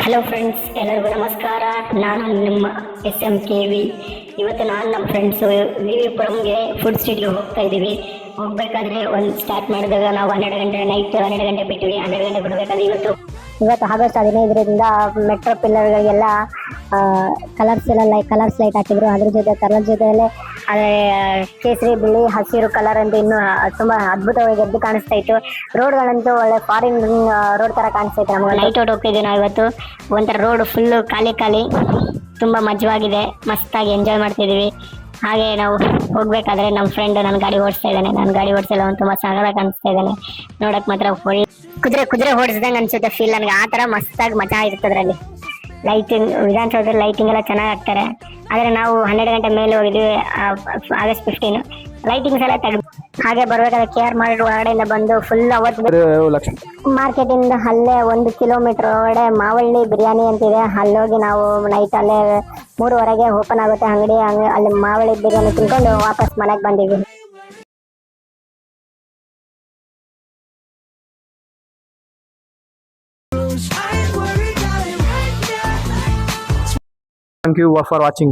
Hello friends, ಎಲ್ಲರಿಗೂ ನಮಸ್ಕಾರ. ನಾನು ನಿಮ್ಮ SMKV. ಇವತ್ತು ನಾನು ನಮ್ಮ ಫ್ರೆಂಡ್ಸು ವಿವಿಪುರಂಗೆ ಫುಡ್ ಸ್ಟ್ರೀಟ್ಗೆ ಹೋಗ್ತಾ ಇದ್ದೀವಿ. ಹೋಗ್ಬೇಕಾದ್ರೆ ಸ್ಟಾರ್ಟ್ ಮಾಡಿದಾಗ ನಾವು 12 ಗಂಟೆ, ನೈಟ್ 12 ಗಂಟೆ ಬಿಟ್ಟಿವಿ. 12 ಗಂಟೆ ಬಿಡಬೇಕಾದ್ರೆ ಇವತ್ತು ಆಗಸ್ಟ್ 15ರಿಂದ ಮೆಟ್ರೋ ಪಿಲ್ಲರ್ಗಳಿಗೆಲ್ಲ ಕಲರ್ಸ್ ಲೈಟ್ ಹಾಕಿದ್ರು. ಅದ್ರ ಜೊತೆ ಕಲರ್ ಜೊತೆಯಲ್ಲೇ ಕೇಸರಿ, ಬಿಳಿ, ಹಸಿರು ಕಲರ್ ಅಂತ ಇನ್ನೂ ತುಂಬಾ ಅದ್ಭುತವಾಗಿ ಎದ್ದು ಕಾಣಿಸ್ತಾ ಇತ್ತು. ರೋಡ್ಗಳಂತೂ ಒಳ್ಳೆ ಫಾರಿನ್ ರೋಡ್ ತರ ಕಾಣಿಸ್ತಾ ಇತ್ತು. ನಮಗೆ ನೈಟ್ ಔಟ್ ಹೋಗ್ತಿದ್ವಿ ನಾವು ಇವತ್ತು. ಒಂಥರ ರೋಡ್ ಫುಲ್ಲು ಖಾಲಿ ತುಂಬಾ ಮಜವಾಗಿದೆ. ಮಸ್ತಾಗಿ ಎಂಜಾಯ್ ಮಾಡ್ತಿದೀವಿ. ಹಾಗೆ ನಾವು ಹೋಗ್ಬೇಕಾದ್ರೆ ನಮ್ಮ ಫ್ರೆಂಡ್ ನನ್ನ ಗಾಡಿ ಓಡಿಸ್ತಾ ಇದ್ದಾನೆ. ನಾನು ಗಾಡಿ ಓಡಿಸಲ್ಲ, ಅವ್ನು ತುಂಬಾ ಸಗದಾಗಿ ಕಾಣಿಸ್ತಾ ಇದ್ದಾನೆ. ನೋಡಕ್ ಮಾತ್ರ ಕುದುರೆ ಓಡಿಸ್ದಂಗೆ ಅನ್ಸುತ್ತೆ ಫೀಲ್ ನನಗೆ. ಆ ತರ ಮಸ್ತಾಗಿ ಮಜಾ ಇರ್ತದ್ರಲ್ಲಿ. ಲೈಟಿಂಗ್, ವಿಧಾನಸೌಧದಲ್ಲಿ ಲೈಟಿಂಗ್ ಎಲ್ಲ ಚೆನ್ನಾಗಿ ಹಾಕ್ತಾರೆ. ಆದರೆ ನಾವು 12 ಗಂಟೆ ಮೇಲೆ ಹೋಗಿದ್ವಿ. ಆಗಸ್ಟ್ 15 ಲೈಟಿಂಗ್ಸ್ ಎಲ್ಲ ತೆಗೆದು ಹಾಗೆ ಬರ್ಬೇಕಾದ್ರೆ KR ಮಾರ್ಕೆಟ್ ಹೊರಗಡೆಯಿಂದ ಬಂದು ಫುಲ್ ಅವತ್ತು ಮಾರ್ಕೆಟಿಂದ ಅಲ್ಲೇ 1 ಕಿಲೋಮೀಟರ್ ಒಳಗಡೆ ಮಾವಳ್ಳಿ ಬಿರಿಯಾನಿ ಅಂತಿದೆ. ಅಲ್ಲೋಗಿ ನಾವು ನೈಟ್ ಅಲ್ಲೇ 3:30ಗೆ ಓಪನ್ ಆಗುತ್ತೆ ಅಂಗಡಿ. ಅಲ್ಲಿ ಮಾವಳ್ಳಿ ಬಿರಿಯಾನಿ ತಿನ್ಕೊಂಡು ವಾಪಸ್ ಮನೆಗೆ ಬಂದಿದ್ವಿ. Thank you for watching.